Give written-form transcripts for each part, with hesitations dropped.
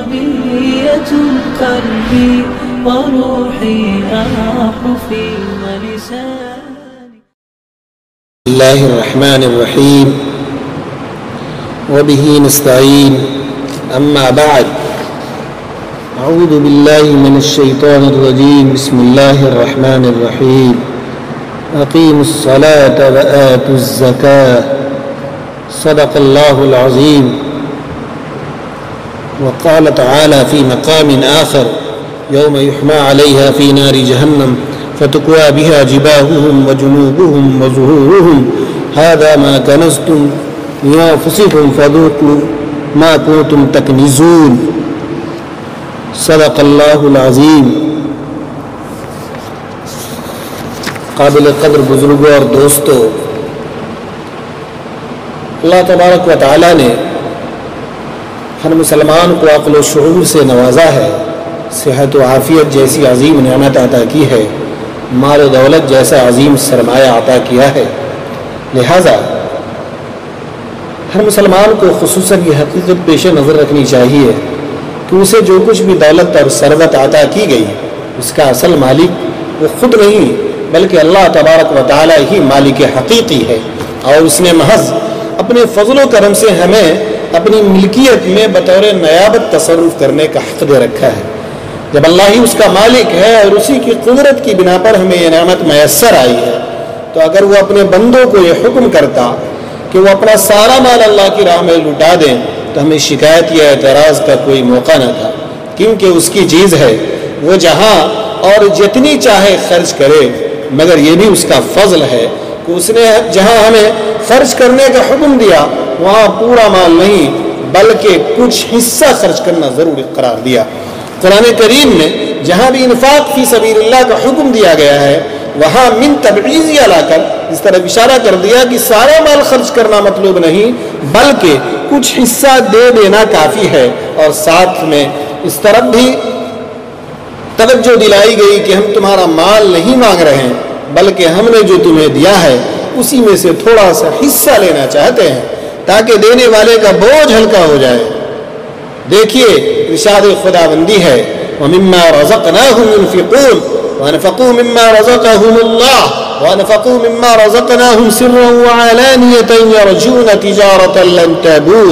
عربية قلبي وروحي آح في ولساني. بسم الله الرحمن الرحيم وبه نستعين. أما بعد، أعوذ بالله من الشيطان الرجيم. بسم الله الرحمن الرحيم. أقيموا الصلاة وآتوا الزكاة. صدق الله العظيم. وقال تعالى في مقام آخر: يوم يحمى عليها في نار جهنم فتكوى بها جباههم وجنوبهم وظهورهم هذا ما كنزتم لأنفسكم فذوقوا ما كنتم تكنزون. صدق اللہ العظیم. قابل قدر بزرگوں اور دوستوں، اللہ تبارک و تعالیٰ نے ہر مسلمان کو عقل و شعور سے نوازا ہے، صحت و عافیت جیسی عظیم نعمت عطا کی ہے، مال و دولت جیسا عظیم سرمایہ عطا کیا ہے. لہذا ہر مسلمان کو خصوصاً یہ حقیقت پیش نظر رکھنی چاہیے کہ اسے جو کچھ بھی دولت اور ثروت عطا کی گئی اس کا اصل مالک وہ خود نہیں بلکہ اللہ تبارک و تعالیٰ ہی مالک حقیقی ہے، اور اس نے محض اپنے فضل و کرم سے ہمیں اپنی ملکیت میں بطور نیابت تصرف کرنے کا حق دے رکھا ہے. جب اللہ ہی اس کا مالک ہے اور اسی کی قدرت کی بنا پر ہمیں یہ نعمت میسر آئی ہے، تو اگر وہ اپنے بندوں کو یہ حکم کرتا کہ وہ اپنا سارا مال اللہ کی راہ میں لٹا دیں تو ہمیں شکایت یا اعتراض کا کوئی موقع نہ تھا، کیونکہ اس کی چیز ہے، وہ جہاں اور جتنی چاہے خرچ کرے، مگر یہ بھی اس کا فضل ہے کہ اس نے جہاں ہمیں خرچ کرنے کا حکم دیا وہاں پورا مال نہیں بلکہ کچھ حصہ خرچ کرنا ضروری قرار دیا. قرآن کریم میں جہاں بھی انفاق فی سبیل اللہ کا حکم دیا گیا ہے وہاں من تبعیضیہ لا کر اس طرح اشارہ کر دیا کہ سارا مال خرچ کرنا مطلوب نہیں بلکہ کچھ حصہ دے دینا کافی ہے، اور ساتھ میں اس طرف بھی توجہ دلائی گئی کہ ہم تمہارا مال نہیں مانگ رہے ہیں بلکہ ہم نے جو تمہیں دیا ہے اسی میں سے تھوڑا سا حصہ لینا چاہتے ہیں تاکہ دینے والے کا بوجھ ہلکا ہو جائے. دیکھیے ارشاد خداوندی ہے: وَمِمَّا رَزَقْنَاهُمْ يُنْفِقُونَ وَأَنْفَقُوا مِمَّا رَزَقَهُمُ اللَّهُ وَأَنْفَقُوا مِمَّا رَزَقْنَاهُمْ سِرًّا وَعَلَانِيَةً يَرْجُونَ تِجَارَةً لَّن تَبُورَ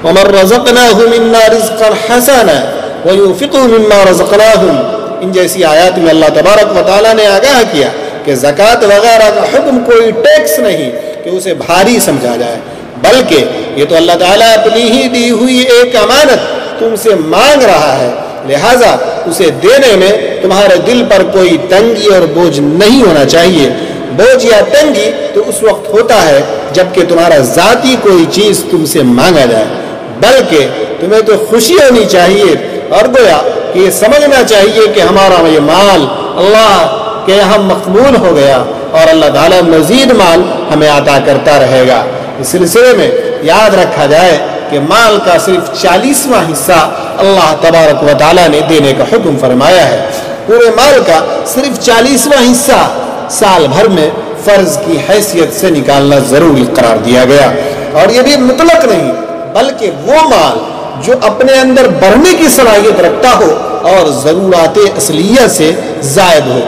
وَمَن رَّزَقْنَاهُ مِنَّا رِزْقًا حَسَنًا وَيُنْفِقُوا مِمَّا رَزَقْنَاهُمْ. ان جیسی آیات میں اللہ تبارک و تعالیٰ نے آگاہ کیا کہ زکوٰۃ وغیرہ کا حکم کوئی ٹیکس نہیں کہ اسے بھاری سمجھا جائے، بلکہ یہ تو اللہ تعالیٰ اپنی ہی دی ہوئی ایک امانت تم سے مانگ رہا ہے، لہٰذا اسے دینے میں تمہارے دل پر کوئی تنگی اور بوجھ نہیں ہونا چاہیے. بوجھ یا تنگی تو اس وقت ہوتا ہے جب کہ تمہارا ذاتی کوئی چیز تم سے مانگا جائے، بلکہ تمہیں تو خوشی ہونی چاہیے اور گویا کہ یہ سمجھنا چاہیے کہ ہمارا یہ مال اللہ کے یہاں مقبول ہو گیا اور اللہ تعالیٰ مزید مال ہمیں عطا کرتا رہے گا. اس سلسلے میں یاد رکھا جائے کہ مال کا صرف 40واں حصہ اللہ تبارک و تعالیٰ نے دینے کا حکم فرمایا ہے. پورے مال کا صرف 40واں حصہ سال بھر میں فرض کی حیثیت سے نکالنا ضروری قرار دیا گیا، اور یہ بھی مطلق نہیں بلکہ وہ مال جو اپنے اندر بڑھنے کی صلاحیت رکھتا ہو اور ضرورات اصلیہ سے زائد ہو،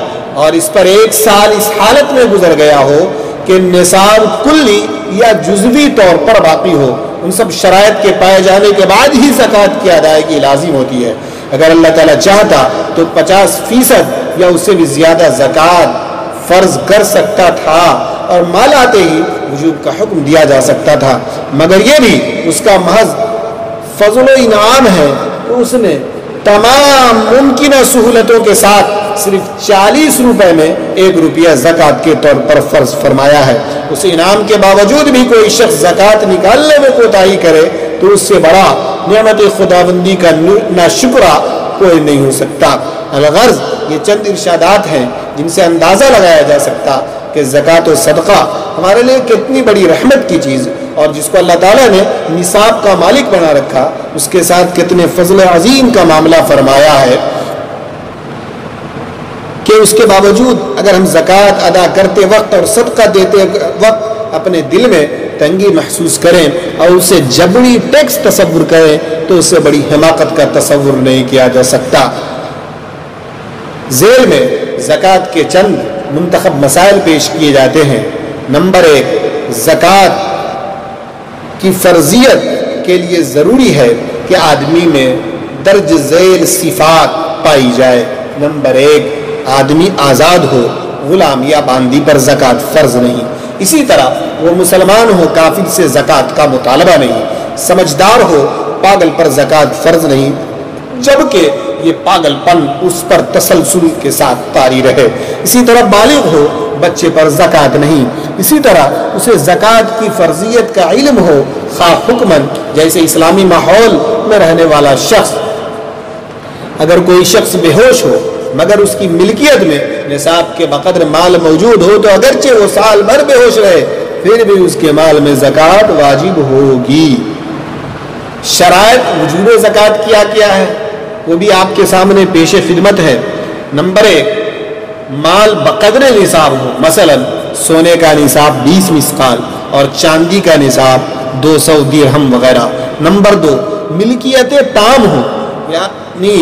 اور اس پر 1 سال اس حالت میں گزر گیا ہو کہ نصاب کلی یا جزوی طور پر باقی ہو. ان سب شرائط کے پائے جانے کے بعد ہی زکوٰۃ کی ادائیگی لازم ہوتی ہے. اگر اللہ تعالیٰ چاہتا تو 50% یا اس سے بھی زیادہ زکوٰۃ فرض کر سکتا تھا اور مال آتے ہی وجوب کا حکم دیا جا سکتا تھا، مگر یہ بھی اس کا محض فضل و انعام ہے کہ اس نے تمام ممکنہ سہولتوں کے ساتھ صرف 40 روپے میں 1 روپیہ زکوٰۃ کے طور پر فرض فرمایا ہے. اس انعام کے باوجود بھی کوئی شخص زکوٰۃ نکالنے میں کوتاہی کرے تو اس سے بڑا نعمت خداوندی کا ناشکرہ کوئی نہیں ہو سکتا. الغرض یہ چند ارشادات ہیں جن سے اندازہ لگایا جا سکتا کہ زکوٰۃ و صدقہ ہمارے لیے کتنی بڑی رحمت کی چیز، اور جس کو اللہ تعالیٰ نے نصاب کا مالک بنا رکھا اس کے ساتھ کتنے فضل عظیم کا معاملہ فرمایا ہے کہ اس کے باوجود اگر ہم زکوٰۃ ادا کرتے وقت اور صدقہ دیتے وقت اپنے دل میں تنگی محسوس کریں اور اسے جبری ٹیکس تصور کریں تو اس سے بڑی حماقت کا تصور نہیں کیا جا سکتا۔ ذیل میں زکوٰۃ کے چند منتخب مسائل پیش کیے جاتے ہیں۔ نمبر 1، زکوٰۃ کی فرضیت کے لیے ضروری ہے کہ آدمی میں درج ذیل صفات پائی جائے۔ نمبر 1، آدمی آزاد ہو، غلام یا باندی پر زکوٰۃ فرض نہیں۔ اسی طرح وہ مسلمان ہو، کافر سے زکوٰۃ کا مطالبہ نہیں۔ سمجھدار ہو، پاگل پر زکوٰۃ فرض نہیں، جبکہ یہ پاگل پن اس پر تسلسل کے ساتھ طاری رہے۔ اسی طرح بالغ ہو، بچے پر زکوٰۃ نہیں۔ اسی طرح اسے زکوٰۃ کی فرضیت کا علم ہو، خواہ حکمن جیسے اسلامی ماحول میں رہنے والا شخص، اگر کوئی شخص بے ہوش ہو مگر اس کی ملکیت میں نصاب کے بقدر مال موجود ہو تو اگرچہ وہ سال بھر بے ہوش رہے پھر بھی اس کے مال میں زکوٰۃ واجب ہوگی۔ شرائط وجوب زکوٰۃ کیا ہے وہ بھی آپ کے سامنے پیش خدمت ہے۔ نمبر 1، مال بقدر نصاب ہو، مثلا سونے کا نصاب 20 مسقال اور چاندی کا نصاب 200 درہم وغیرہ۔ نمبر 2، ملکیت تام ہو، یعنی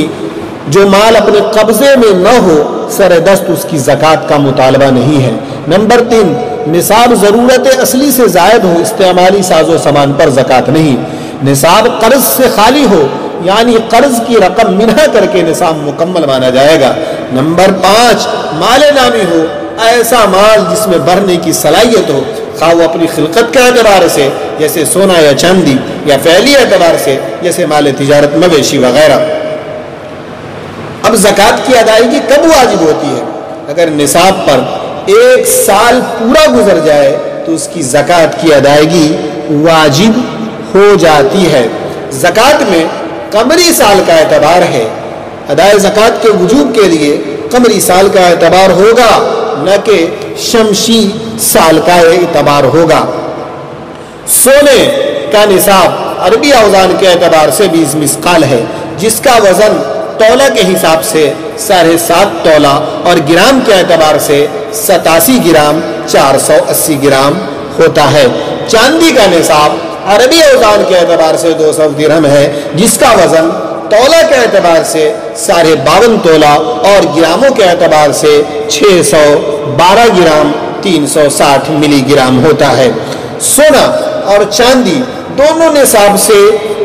جو مال اپنے قبضے میں نہ ہو سر دست اس کی زکوٰۃ کا مطالبہ نہیں ہے۔ نمبر 3، نصاب ضرورت اصلی سے زائد ہو، استعمالی ساز و سامان پر زکوٰۃ نہیں۔ نصاب قرض سے خالی ہو، یعنی قرض کی رقم منہا کر کے نصاب مکمل مانا جائے گا۔ نمبر 5، مال نامی ہو، ایسا مال جس میں بھرنے کی صلاحیت ہو، خواہ وہ اپنی خلقت کے اعتبار سے جیسے سونا یا چاندی یا فعلی اعتبار سے جیسے مال تجارت مویشی وغیرہ۔ اب زکوٰۃ کی ادائیگی کب واجب ہوتی ہے؟ اگر نصاب پر 1 سال پورا گزر جائے تو اس کی زکوٰۃ کی ادائیگی واجب ہو جاتی ہے۔ زکوٰۃ میں قمری سال کا اعتبار ہے۔ ادائے زکوٰۃ کے وجوب کے لیے قمری سال کا اعتبار ہوگا نہ کہ شمسی سال کا اعتبار ہوگا۔ سونے کا نصاب عربی اوزان کے اعتبار سے 20 مسقال ہے، جس کا وزن تولہ کے حساب سے 7.5 تولہ اور گرام کے اعتبار سے 87 گرام 480 گرام ہوتا ہے۔ چاندی کا نصاب عربی اوزان کے اعتبار سے 200 درہم ہے، جس کا وزن تولہ کے اعتبار سے 52.5 تولہ اور گراموں کے اعتبار سے 612 گرام 360 ملی گرام ہوتا ہے۔ سونا اور چاندی دونوں نصاب سے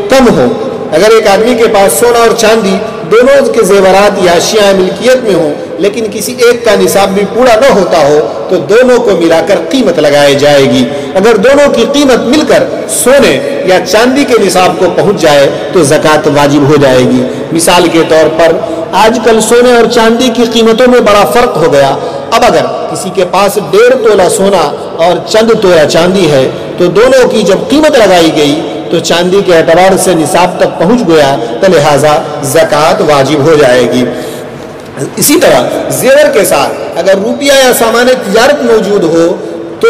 کم ہو، اگر ایک آدمی کے پاس سونا اور چاندی دونوں کے زیورات یا اشیاء ملکیت میں ہوں لیکن کسی ایک کا نصاب بھی پورا نہ ہوتا ہو تو دونوں کو ملا کر قیمت لگائی جائے گی۔ اگر دونوں کی قیمت مل کر سونے یا چاندی کے نصاب کو پہنچ جائے تو زکوٰۃ واجب ہو جائے گی۔ مثال کے طور پر آج کل سونے اور چاندی کی قیمتوں میں بڑا فرق ہو گیا۔ اب اگر کسی کے پاس 1.5 تولہ سونا اور چند تولہ چاندی ہے تو دونوں کی جب قیمت لگائی گئی تو چاندی کے اعتبار سے نصاب تک پہنچ گیا تو لہٰذا زکوٰۃ واجب ہو جائے گی۔ اسی طرح زیور کے ساتھ اگر روپیہ یا سامان تجارت موجود ہو تو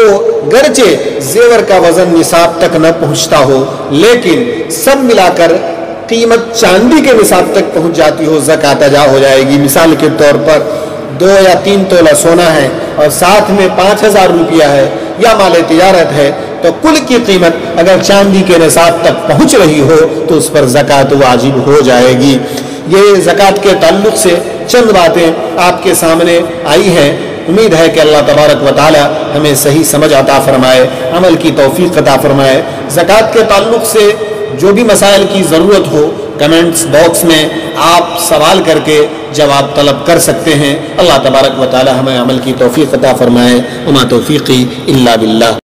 گرچہ زیور کا وزن نصاب تک نہ پہنچتا ہو لیکن سب ملا کر قیمت چاندی کے نصاب تک پہنچ جاتی ہو، زکوٰۃ ادا ہو جائے گی۔ مثال کے طور پر 2 یا 3 تولہ سونا ہے اور ساتھ میں 5000 روپیہ ہے یا مال تجارت ہے تو کل کی قیمت اگر چاندی کے نصاب تک پہنچ رہی ہو تو اس پر زکوٰۃ واجب ہو جائے گی۔ یہ زکوٰۃ کے تعلق سے چند باتیں آپ کے سامنے آئی ہیں۔ امید ہے کہ اللہ تبارک و تعالی ہمیں صحیح سمجھ عطا فرمائے، عمل کی توفیق عطا فرمائے۔ زکوٰۃ کے تعلق سے جو بھی مسائل کی ضرورت ہو کمنٹس باکس میں آپ سوال کر کے جواب طلب کر سکتے ہیں۔ اللہ تبارک و تعالی ہمیں عمل کی توفیق عطا فرمائے۔ وما توفیقی الا باللہ۔